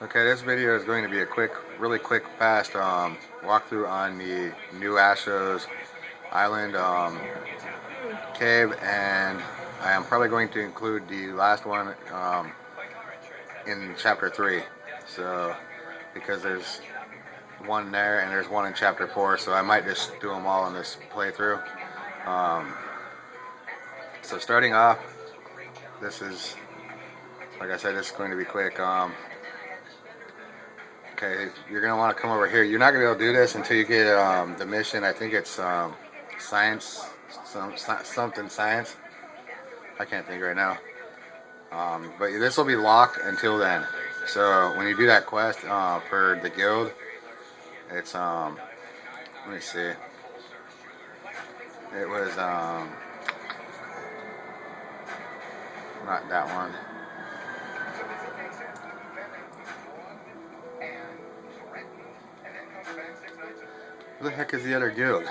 Okay, this video is going to be a really quick, fast walkthrough on the new Astros Island cave, and I am probably going to include the last one in Chapter 3. So, because there's one there and there's one in Chapter 4, so I might just do them all in this playthrough. So starting off, this is, like I said, this is going to be quick. Okay, you're going to want to come over here. You're not going to be able to do this until you get the mission. I think it's science, something science. I can't think right now. But this will be locked until then. So when you do that quest for the guild, it's, let me see. It was, not that one. Who the heck is the other guild?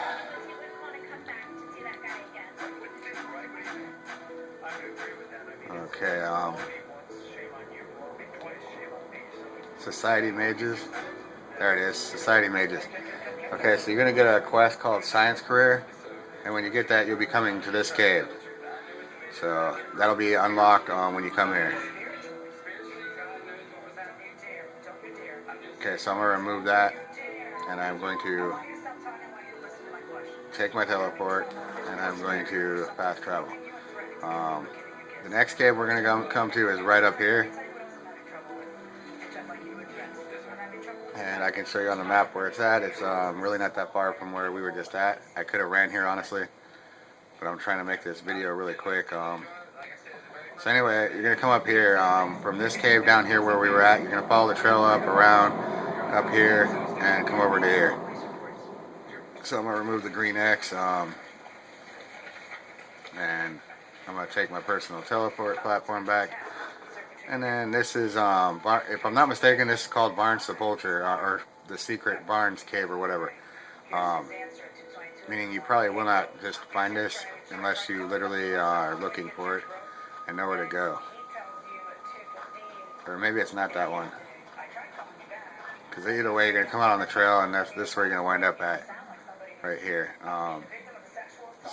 Okay, Society Mages. There it is, Society Mages. Okay, so you're gonna get a quest called Science Career, and when you get that, you'll be coming to this cave. So that'll be unlocked when you come here. Okay, so I'm gonna remove that, and I'm going to take my teleport, and I'm going to fast travel. The next cave we're going to come to is right up here, and I can show you on the map where it's at. It's really not that far from where we were just at. I could have ran here honestly, but I'm trying to make this video really quick. So anyway, you're going to come up here from this cave down here where we were at. You're going to follow the trail up around up here and come over to here. So I'm going to remove the green X, and I'm going to take my personal teleport platform back. And then this is, if I'm not mistaken, this is called Barnes Sepulcher, or the Secret Barnes Cave or whatever. Meaning you probably will not just find this unless you literally are looking for it and know where to go. Or maybe it's not that one. Because either way, you're going to come out on the trail, and this is where you're going to wind up at. Right here.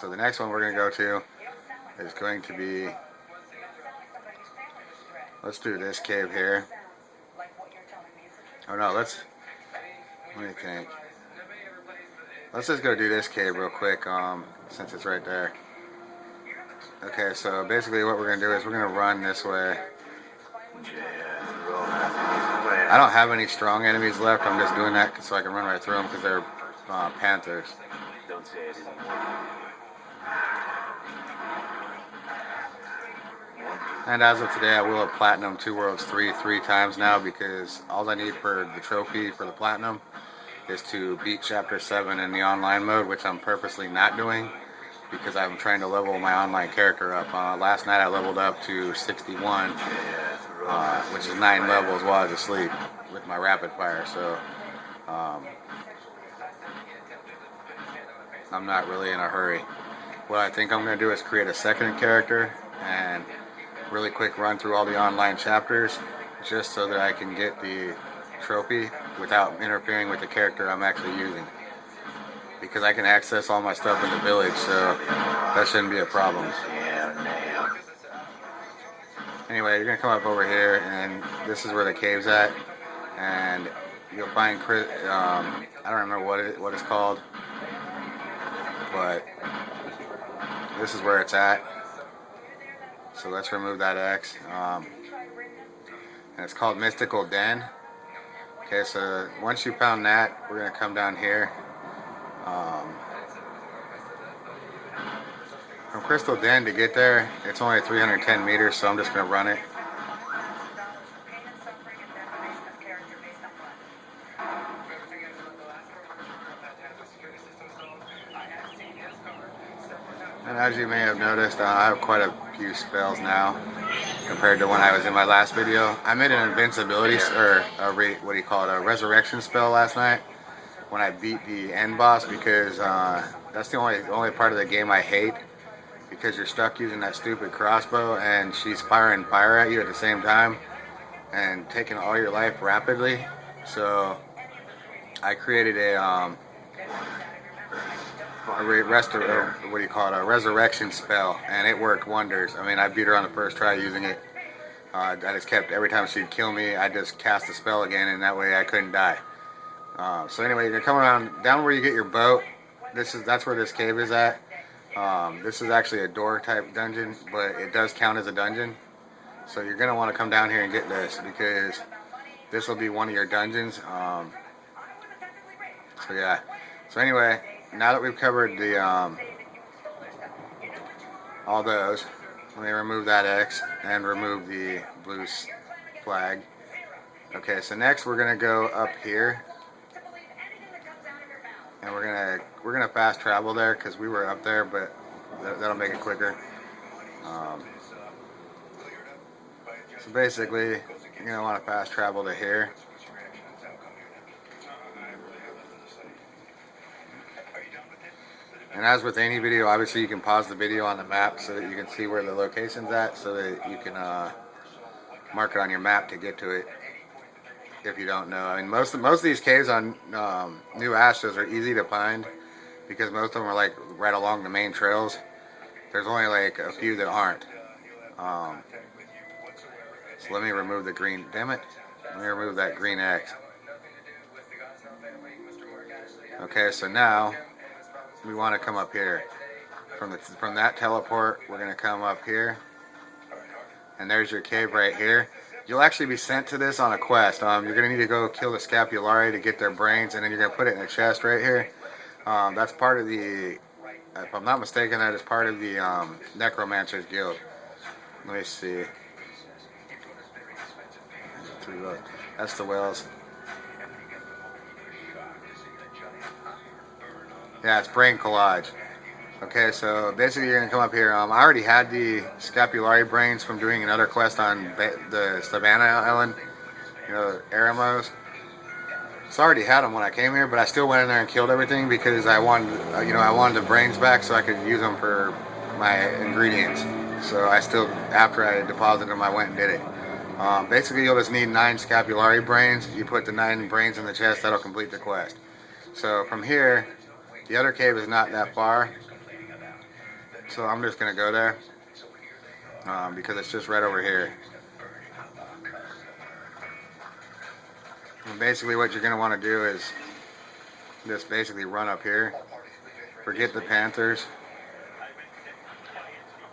So the next one we're going to go to is going to be, let's do this cave here. Oh no, let me think. Let's just go do this cave real quick, since it's right there. Okay, so basically what we're going to do is we're going to run this way. I don't have any strong enemies left. I'm just doing that so I can run right through them because they're panthers. Don't say it anymore. And as of today, I will have platinum 2 Worlds 3 times now, because all I need for the trophy for the platinum is to beat Chapter 7 in the online mode, which I'm purposely not doing because I'm trying to level my online character up. Last night I leveled up to 61, which is 9 levels while I was asleep with my rapid fire. So I'm not really in a hurry. What I think I'm going to do is create a second character and really quick run through all the online chapters just so that I can get the trophy without interfering with the character I'm actually using. Because I can access all my stuff in the village, so that shouldn't be a problem. Anyway, you're going to come up over here, and this is where the cave's at. And you'll find, I don't remember what it's called, but this is where it's at. So let's remove that X. And it's called Mystical Den. Okay, so once you found that, we're going to come down here. From Crystal Den to get there, it's only 310 meters, so I'm just going to run it. And as you may have noticed, I have quite a few spells now compared to when I was in my last video. I made an invincibility, or what do you call it, a resurrection spell last night when I beat the end boss, because that's the only part of the game I hate, because you're stuck using that stupid crossbow and she's firing fire at you at the same time. and taking all your life rapidly. So I created a what do you call it, a resurrection spell, and it worked wonders. I mean, I beat her on the first try using it. I just kept, every time she'd kill me, I just cast the spell again, and that way I couldn't die. So anyway, you're gonna come around down where you get your boat. That's where this cave is at. This is actually a door type dungeon, but it does count as a dungeon. So you're gonna want to come down here and get this, because this will be one of your dungeons. So yeah. So anyway, now that we've covered the all those, let me remove that X and remove the blue flag. Okay, so next we're gonna go up here, and we're gonna fast travel there because we were up there, but that'll make it quicker. So basically, you're gonna want to fast travel to here. And as with any video, obviously you can pause the video on the map so that you can see where the location's at, so that you can mark it on your map to get to it if you don't know. I mean, most of these caves on New Ashes are easy to find because most of them are like right along the main trails. There's only like a few that aren't. So let me remove the green. Damn it! Let me remove that green X. Okay, so now we want to come up here. From that teleport, we're going to come up here. And there's your cave right here. You'll actually be sent to this on a quest. You're going to need to go kill the Scapulari to get their brains, and then you're going to put it in a chest right here. That's part of the, if I'm not mistaken, that is part of the Necromancer's Guild. Let me see. That's the whales. Yeah, it's brain collage. Okay, so basically you're gonna come up here. I already had the Scapulari brains from doing another quest on the Savannah Island, you know, Eremos. So I already had them when I came here, but I still went in there and killed everything because I wanted, I wanted the brains back so I could use them for my ingredients. So I still, after I deposited them, I went and did it. Basically, you'll just need 9 Scapulari brains. You put the 9 brains in the chest, that'll complete the quest. So from here, the other cave is not that far. So I'm just going to go there because it's just right over here. And basically what you're going to want to do is just basically run up here. Forget the Panthers.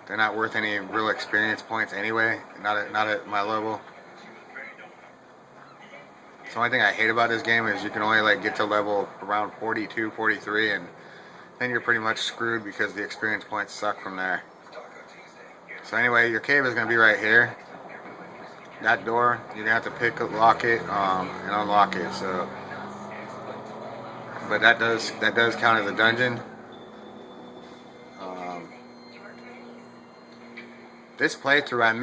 They're not worth any real experience points anyway, not at my level. So the only thing I hate about this game is you can only like get to level around 42, 43, and then you're pretty much screwed because the experience points suck from there. So anyway, your cave is going to be right here. That door, you're going to have to lock it and unlock it. So, but that does count as a dungeon. This playthrough, I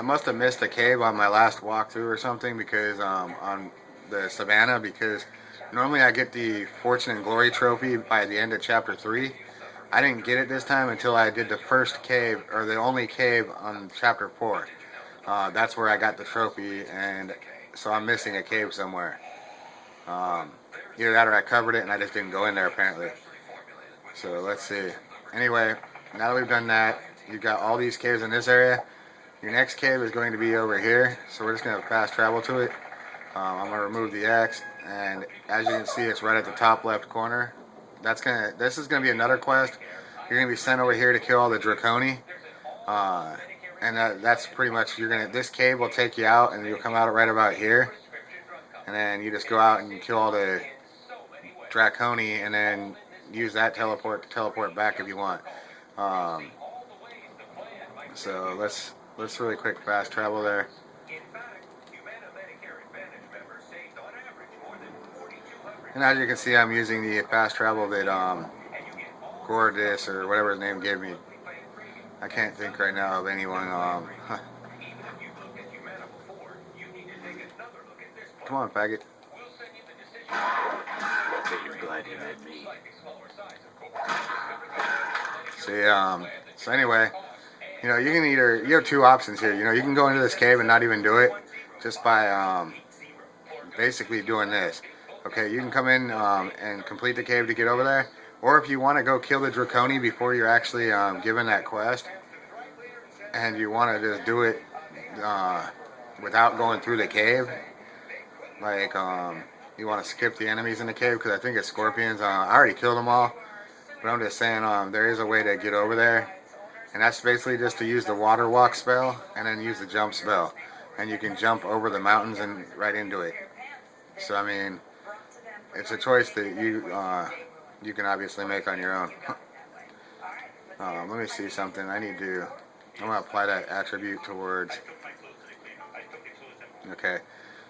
must have missed a cave on my last walkthrough or something because on the Savannah, because normally I get the Fortune and Glory trophy by the end of chapter 3. I didn't get it this time until I did the first cave, or the only cave on chapter 4. That's where I got the trophy, and so I'm missing a cave somewhere. Either that or I covered it and I just didn't go in there apparently. So let's see. Anyway, now that we've done that, you've got all these caves in this area. Your next cave is going to be over here, so we're just going to fast travel to it. I'm going to remove the X, and as you can see, it's right at the top left corner. This is going to be another quest. You're going to be sent over here to kill all the Draconi, and that's pretty much, this cave will take you out, and you'll come out right about here, and then you just go out and kill all the Draconi, and then use that teleport to teleport back if you want. So let's really quick fast travel there. And as you can see, I'm using the fast travel that Gordis or whatever his name gave me. I can't think right now of anyone. Come on, faggot. See, so anyway, you have 2 options here. You can go into this cave and not even do it, just by basically doing this. Okay, you can come in and complete the cave to get over there, or if you want to go kill the Draconi before you're actually given that quest, and you want to just do it without going through the cave, like you want to skip the enemies in the cave, because I think it's scorpions. I already killed them all, but I'm just saying there is a way to get over there, and that's basically just to use the water walk spell and then use the jump spell, and you can jump over the mountains and right into it. So I mean, it's a choice that you can obviously make on your own. Let me see something. I'm gonna apply that attribute towards. Okay.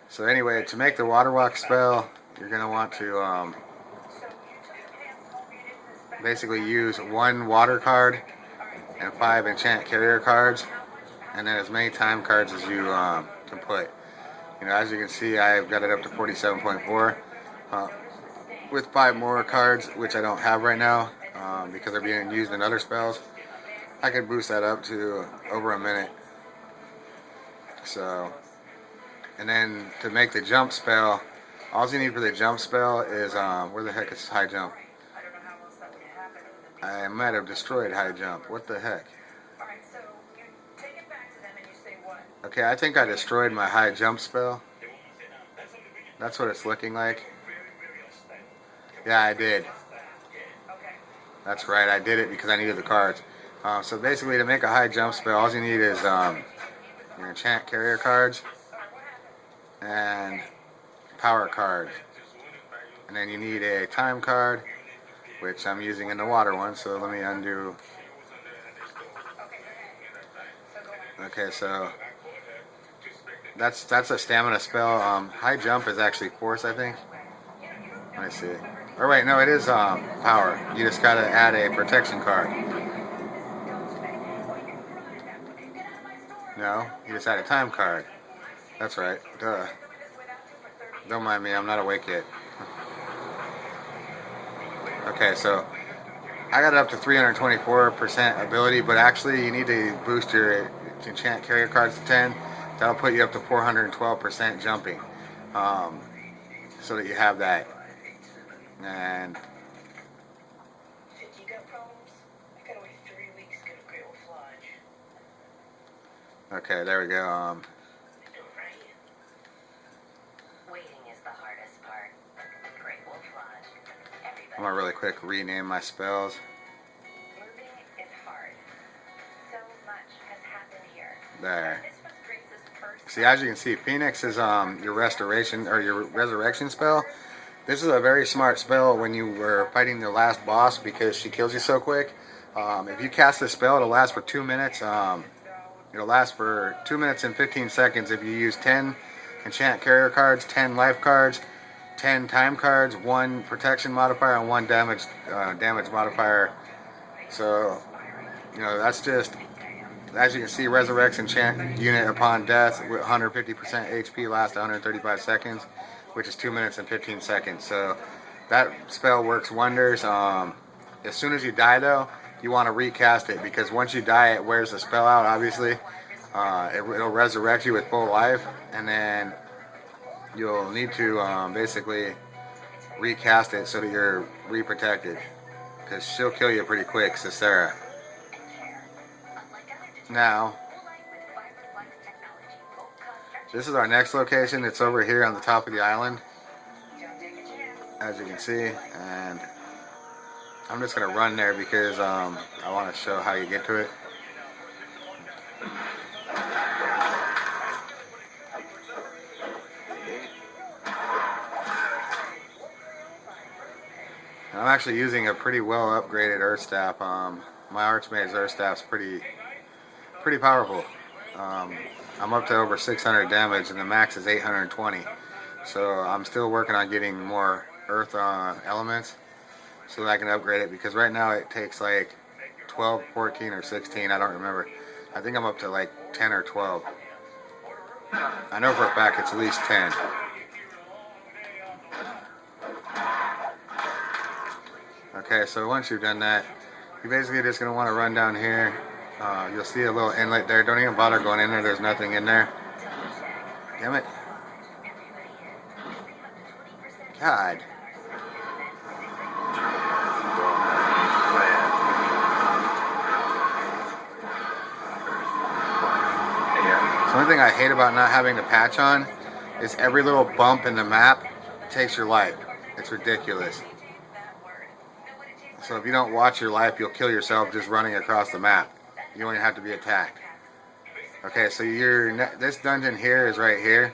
So anyway, to make the water walk spell, you're gonna want to basically use 1 water card and 5 enchant carrier cards, and then as many time cards as you can put. You know, as you can see, I've got it up to 47.4 with 5 more cards, which I don't have right now because they're being used in other spells. I could boost that up to over a minute. So, and then to make the jump spell, all you need for the jump spell is where the heck is high jump? I might have destroyed high jump. What the heck? Okay, I think I destroyed my high jump spell. That's what it's looking like. Yeah, I did. That's right, I did it because I needed the cards. So basically, to make a high jump spell, all you need is your enchant carrier cards and power cards. And then you need a time card, which I'm using in the water one, so let me undo. Okay, so that's a stamina spell. High jump is actually force, I think. Let me see. Or wait, no, it is power. You just gotta add a protection card. No, you just add a time card. That's right. Duh. Don't mind me, I'm not awake yet. Okay, so I got it up to 324% ability, but actually you need to boost your enchant carrier cards to 10. That'll put you up to 412% jumping, so that you have that. And okay, there we go. I'm gonna really quick rename my spells. There. See, as you can see, Phoenix is your restoration or your resurrection spell. This is a very smart spell when you were fighting the last boss because she kills you so quick. If you cast this spell, it'll last for 2 minutes. It'll last for 2 minutes and 15 seconds if you use 10 enchant carrier cards, 10 life cards, 10 time cards, 1 protection modifier, and 1 damage modifier. So, you know, that's just, as you can see, resurrects enchant unit upon death with 150% HP, lasts 135 seconds, which is 2 minutes and 15 seconds. So that spell works wonders. As soon as you die, though, you want to recast it, because once you die, it wears the spell out, obviously. It'll resurrect you with full life, and then you'll need to basically recast it so that you're reprotected, because she'll kill you pretty quick, Cicera. Now, this is our next location. It's over here on the top of the island, as you can see, and I'm just going to run there because I want to show how you get to it. I'm actually using a pretty well upgraded Earth Staff. My Archmage's Earth Staff's pretty powerful. I'm up to over 600 damage and the max is 820. So I'm still working on getting more Earth elements so that I can upgrade it, because right now it takes like 12, 14, or 16. I don't remember. I think I'm up to like 10 or 12. I know for a fact it's at least 10. Okay, so once you've done that, you're basically just going to want to run down here. You'll see a little inlet there. Don't even bother going in there. There's nothing in there. Damn it. God. The only thing I hate about not having the patch on is every little bump in the map takes your life. It's ridiculous. So if you don't watch your life, you'll kill yourself just running across the map. You don't even have to be attacked. Okay, so this dungeon here is right here.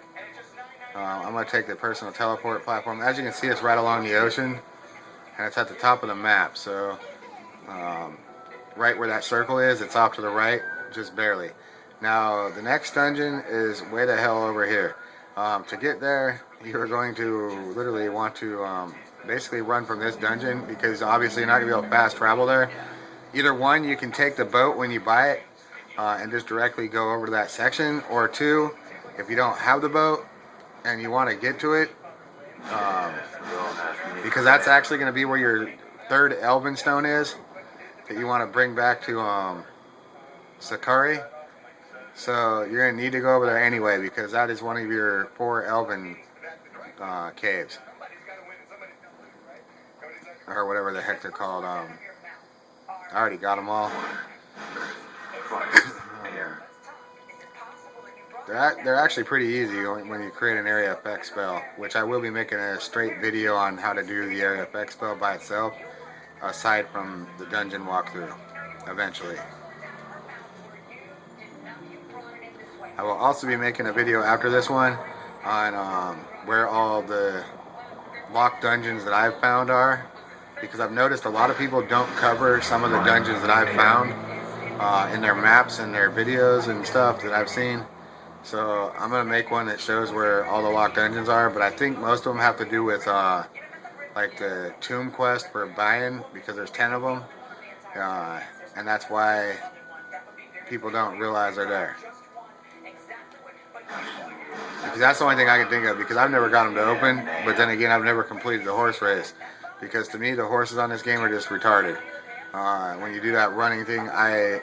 I'm going to take the personal teleport platform. As you can see, it's right along the ocean, and it's at the top of the map. So right where that circle is, it's off to the right, just barely. Now, the next dungeon is way the hell over here. To get there, you're going to literally want to basically run from this dungeon, because obviously you're not going to be able to fast travel there. Either one, you can take the boat when you buy it and just directly go over to that section, or two, if you don't have the boat and you want to get to it, because that's actually going to be where your third Elven Stone is that you want to bring back to Sakari. So you're going to need to go over there anyway, because that is one of your 4 Elven caves. Or whatever the heck they're called. I already got them all. They're actually pretty easy when you create an area effect spell, which I will be making a straight video on how to do the area effect spell by itself, aside from the dungeon walkthrough, eventually. I will also be making a video after this one on where all the locked dungeons that I've found are, because I've noticed a lot of people don't cover some of the dungeons that I've found in their maps and their videos and stuff that I've seen. So I'm going to make one that shows where all the locked dungeons are, but I think most of them have to do with like the tomb quest for buying, because there's 10 of them, and that's why people don't realize they're there. Because that's the only thing I can think of, because I've never got them to open, but then again, I've never completed the horse race, because to me the horses on this game are just retarded. When you do that running thing, I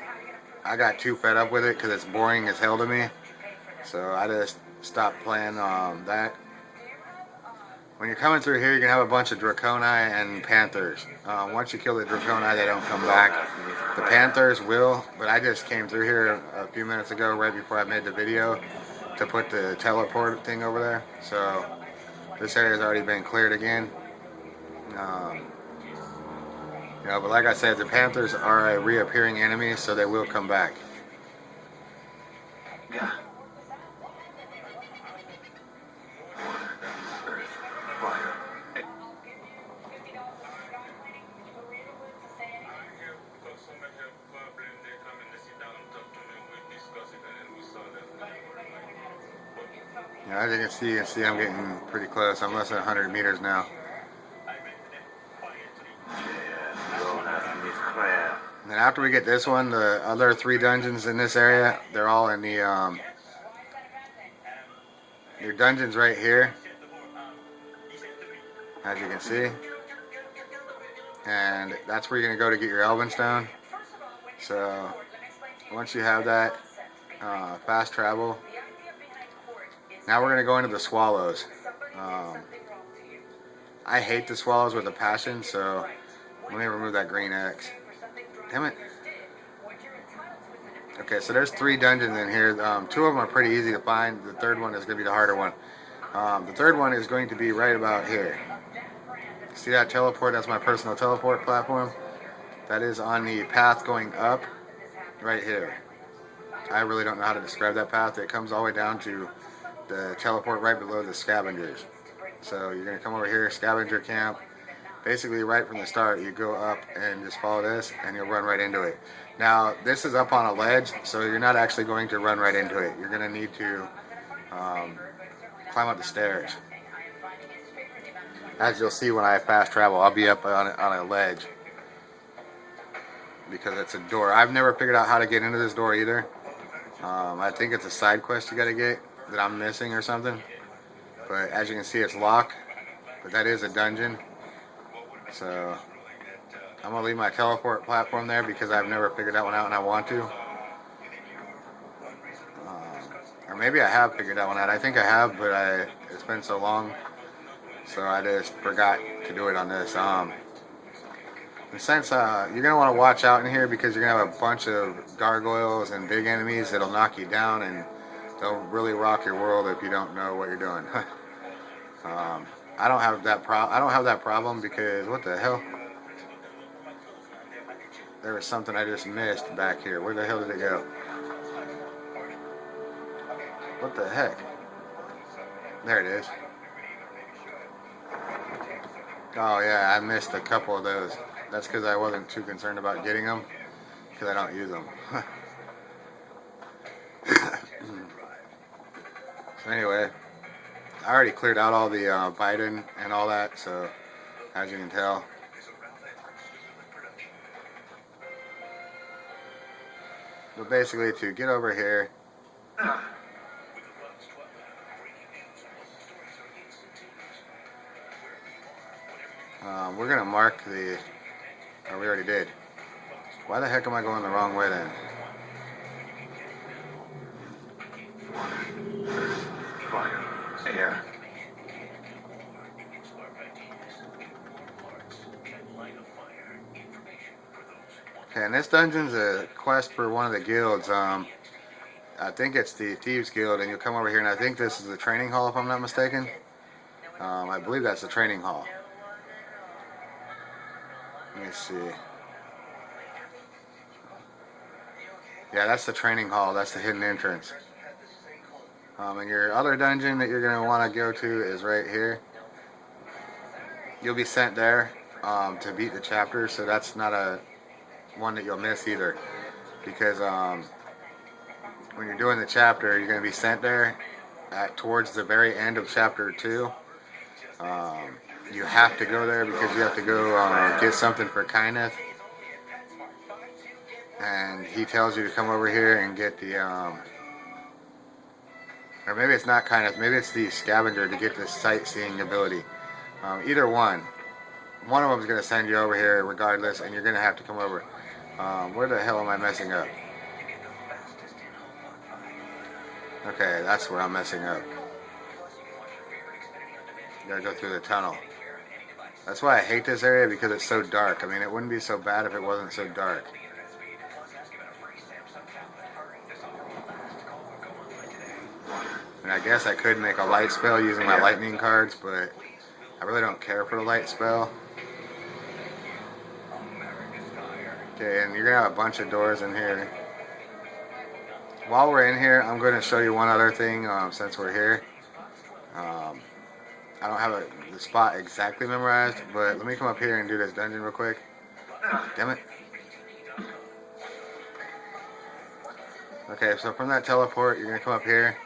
got too fed up with it because it's boring as hell to me, so I just stopped playing that. When you're coming through here, you're going to have a bunch of Draconi and Panthers. Once you kill the Draconi, they don't come back. The Panthers will, but I just came through here a few minutes ago, right before I made the video, to put the teleport thing over there. So this area has already been cleared again. But like I said, the Panthers are a reappearing enemy, so they will come back. Yeah. As you can see I'm getting pretty close. I'm less than 100 meters now. And then after we get this one, the other 3 dungeons in this area, they're all in the your dungeons right here, as you can see. And that's where you're going to go to get your Elven Stone. So once you have that, fast travel. Now we're going to go into the Swallows. I hate the Swallows with a passion, so let me remove that green X. Damn it. Okay, so there's 3 dungeons in here. 2 of them are pretty easy to find. The third one is going to be the harder one. The third one is going to be right about here. See that teleport? That's my personal teleport platform. That is on the path going up right here. I really don't know how to describe that path. It comes all the way down to the teleport right below the scavengers. So you're going to come over here, scavenger camp. Basically right from the start, you go up and just follow this and you'll run right into it. Now this is up on a ledge, so you're not actually going to run right into it. You're going to need to climb up the stairs. As you'll see when I fast travel, I'll be up on a ledge, because it's a door. I've never figured out how to get into this door either. I think it's a side quest you got to get that I'm missing or something. But as you can see, it's locked. But that is a dungeon. So I'm going to leave my teleport platform there because I've never figured that one out and I want to. Or maybe I have figured that one out. I think I have, but it's been so long, so I just forgot to do it on this. In a sense, you're gonna want to watch out in here because you're gonna have a bunch of gargoyles and big enemies that'll knock you down, and they'll really rock your world if you don't know what you're doing. I don't have that problem because what the hell? There was something I just missed back here. Where the hell did it go? What the heck? There it is. Oh yeah, I missed a couple of those. That's because I wasn't too concerned about getting them, because I don't use them. So anyway, I already cleared out all the Biden and all that, so as you can tell. But basically, to get over here, we're going to mark the... Oh, we already did. Why the heck am I going the wrong way then? Fire. Air. Okay, and this dungeon's a quest for one of the guilds. I think it's the Thieves Guild, and you'll come over here, and I think this is the training hall, if I'm not mistaken. I believe that's the training hall. Let me see. Yeah, that's the training hall. That's the hidden entrance. And your other dungeon that you're going to want to go to is right here. You'll be sent there to beat the chapter, so that's not a one that you'll miss either. Because when you're doing the chapter, you're going to be sent there towards the very end of chapter 2. You have to go there because you have to go get something for Kyneth. And he tells you to come over here and get the, or maybe it's not Kyneth, maybe it's the Scavenger to get the sightseeing ability. Either one. One of them is going to send you over here regardless, and you're going to have to come over. Where the hell am I messing up? Okay, that's where I'm messing up. You gotta go through the tunnel. That's why I hate this area, because it's so dark. I mean, it wouldn't be so bad if it wasn't so dark. And I guess I could make a light spell using my lightning cards, but I really don't care for the light spell. Okay, and you're gonna have a bunch of doors in here. While we're in here, I'm going to show you one other thing since we're here. I don't have the spot exactly memorized, but let me come up here and do this dungeon real quick. Damn it. Okay, so from that teleport, you're going to come up here.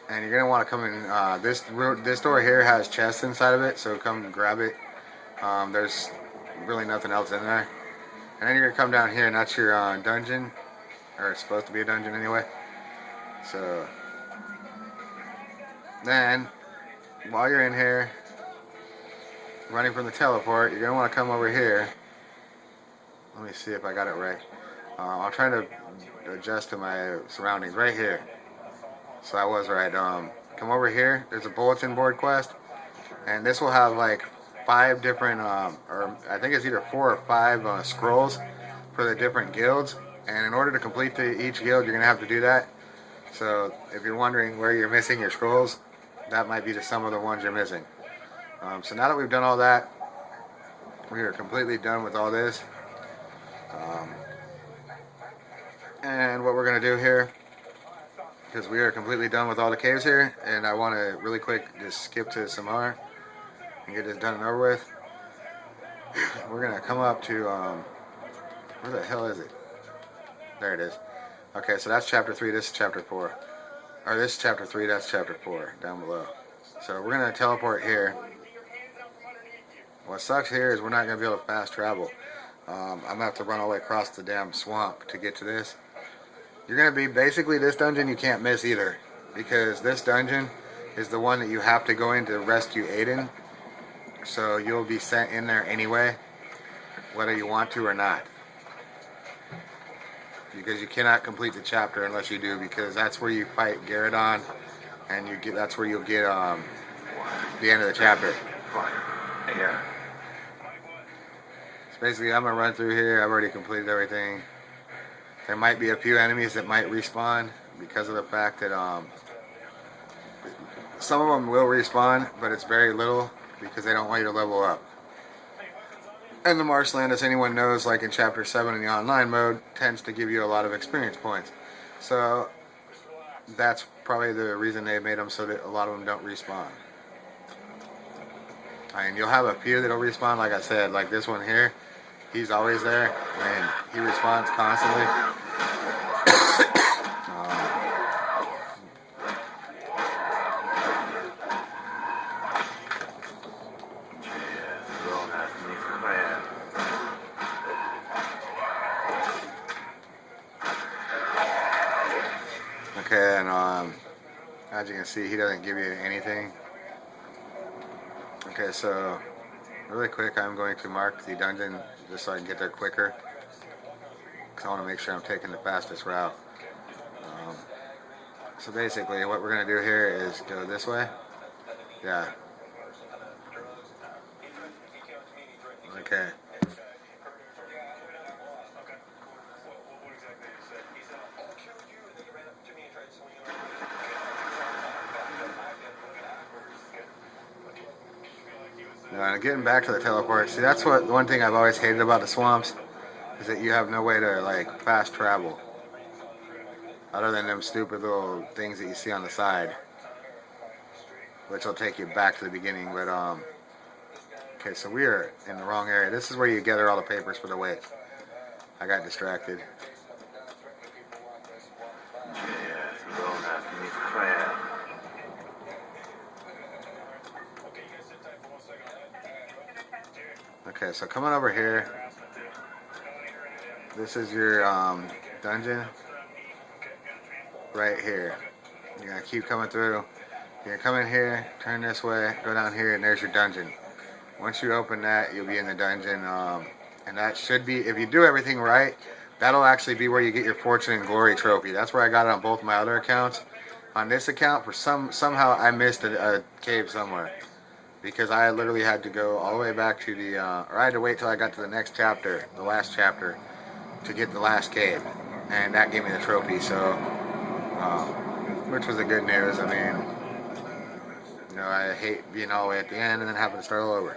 And you're going to want to come in. This door here has chests inside of it, so come grab it. There's really nothing else in there. And then you're going to come down here, and that's your dungeon. Or it's supposed to be a dungeon anyway. So then, while you're in here, running from the teleport, you're going to want to come over here. Let me see if I got it right. I'm trying to adjust to my surroundings right here. So I was right. Come over here. There's a bulletin board quest. And this will have like 5 different, or I think it's either 4 or 5 scrolls for the different guilds. And in order to complete each guild, you're going to have to do that. So if you're wondering where you're missing your scrolls, that might be just some of the ones you're missing. So now that we've done all that, we are completely done with all this. And what we're going to do here, because we are completely done with all the caves here, and I want to really quick just skip to Samar and get this done and over with. We're going to come up to, where the hell is it? There it is. Okay, so that's chapter 3, this is chapter 4. Or this is chapter 3, that's chapter 4, down below. So we're going to teleport here. What sucks here is we're not going to be able to fast travel. I'm going to have to run all the way across the damn swamp to get to this. You're going to be, basically this dungeon you can't miss either. Because this dungeon is the one that you have to go in to rescue Aiden. So you'll be sent in there anyway, whether you want to or not. because you cannot complete the chapter unless you do, because that's where you fight Garradon, and that's where you'll get the end of the chapter. Fire. Air. So basically, I'm gonna run through here. I've already completed everything. There might be a few enemies that might respawn because of the fact that some of them will respawn, but it's very little because they don't want you to level up. And the marshland, as anyone knows, like in Chapter 7 in the online mode, tends to give you a lot of experience points. So that's probably the reason they made them so that a lot of them don't respawn. And you'll have a few that'll respawn, like I said, like this one here. He's always there, and he respawns constantly. Okay, and as you can see, he doesn't give you anything. Okay, so really quick, I'm going to mark the dungeon just so I can get there quicker, because I want to make sure I'm taking the fastest route. So basically, what we're going to do here is go this way. Yeah. Okay. Now, getting back to the teleport, see, that's what one thing I've always hated about the swamps, is that you have no way to like fast travel, other than them stupid little things that you see on the side, which will take you back to the beginning. But okay, so we are in the wrong area. This is where you gather all the papers for the witch. I got distracted. Okay, so coming over here, this is your dungeon right here. You're gonna keep coming through. You're gonna come in here, turn this way, go down here, and there's your dungeon. Once you open that, you'll be in the dungeon, and that should be, if you do everything right, that'll actually be where you get your Fortune and Glory trophy. That's where I got it on both my other accounts. On this account, somehow I missed a cave somewhere, because I literally had to go all the way back to the, or I had to wait till I got to the next chapter, the last chapter, to get the last cave, and that gave me the trophy. So, which was the good news. I mean, you know, I hate being all the way at the end and then having to start all over.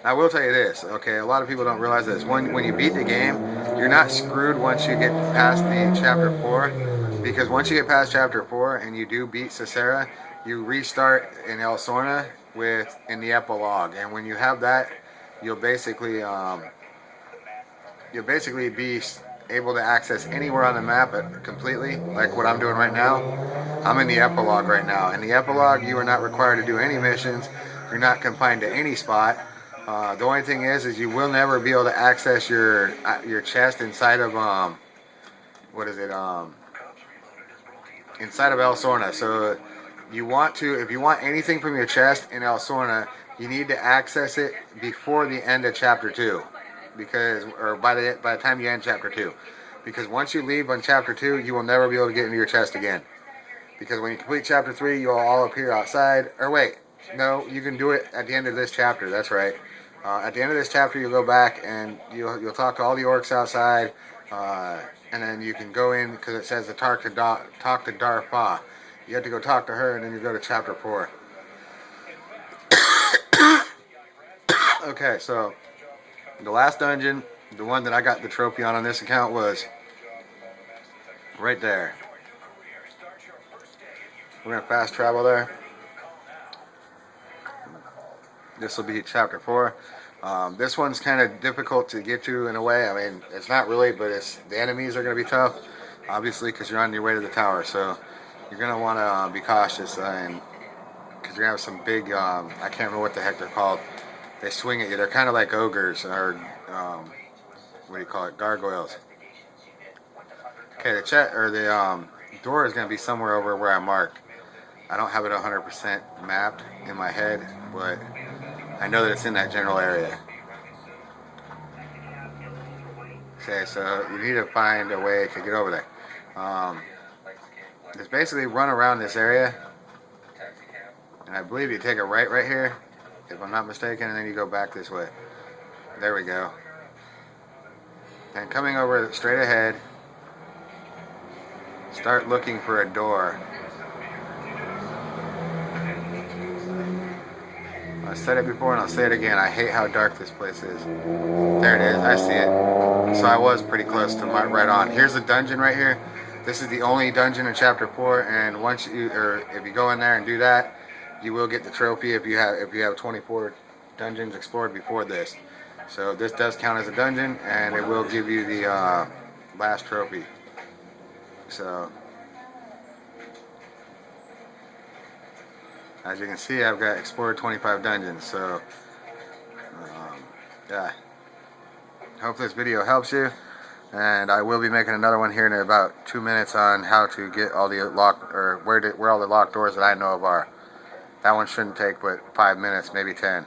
I will tell you this, okay, a lot of people don't realize this. When you beat the game, you're not screwed once you get past the chapter 4, because once you get past chapter 4 and you do beat Cicera, you restart in El Sorna in the epilogue, and when you have that, you'll basically be able to access anywhere on the map completely, like what I'm doing right now. I'm in the epilogue right now. In the epilogue, you are not required to do any missions. You're not confined to any spot. The only thing is you will never be able to access your chest inside of inside of El Sorna. So if you want anything from your chest in El Sorna, you need to access it before the end of chapter 2, or by the time you end chapter 2, because once you leave on chapter 2, you will never be able to get into your chest again. Because when you complete chapter 3, you'll all appear outside. Or wait, no, you can do it at the end of this chapter. That's right. At the end of this chapter, you'll go back and you'll talk to all the orcs outside, and then you can go in, because it says to talk to Darfa. You have to go talk to her, and then you go to chapter 4. Okay, so the last dungeon, the one that I got the trophy on this account, was right there. We're going to fast travel there. This will be chapter 4. This one's kind of difficult to get to in a way. I mean, it's not really, but the enemies are going to be tough, obviously, because you're on your way to the tower. So you're going to want to be cautious, and because you're going to have some big, I can't remember what the heck they're called. They swing at you. They're kind of like ogres, or what do you call it, gargoyles. Okay, the door is going to be somewhere over where I marked. I don't have it 100% mapped in my head, but I know that it's in that general area. Okay, so you need to find a way to get over there. Just basically run around this area, and I believe you take a right here, if I'm not mistaken, and then you go back this way. There we go. And coming over straight ahead, start looking for a door. I said it before and I'll say it again. I hate how dark this place is. There it is. I see it. So I was pretty close to my right on. Here's the dungeon right here. This is the only dungeon in chapter 4, and once you, or if you go in there and do that, you will get the trophy if you have 24 dungeons explored before this. So this does count as a dungeon, and it will give you the last trophy. So as you can see, I've got explored 25 dungeons. So yeah, hope this video helps you, and I will be making another one here in about 2 minutes on how to get all the locked, or where all the locked doors that I know of are. That one shouldn't take but 5 minutes, maybe 10.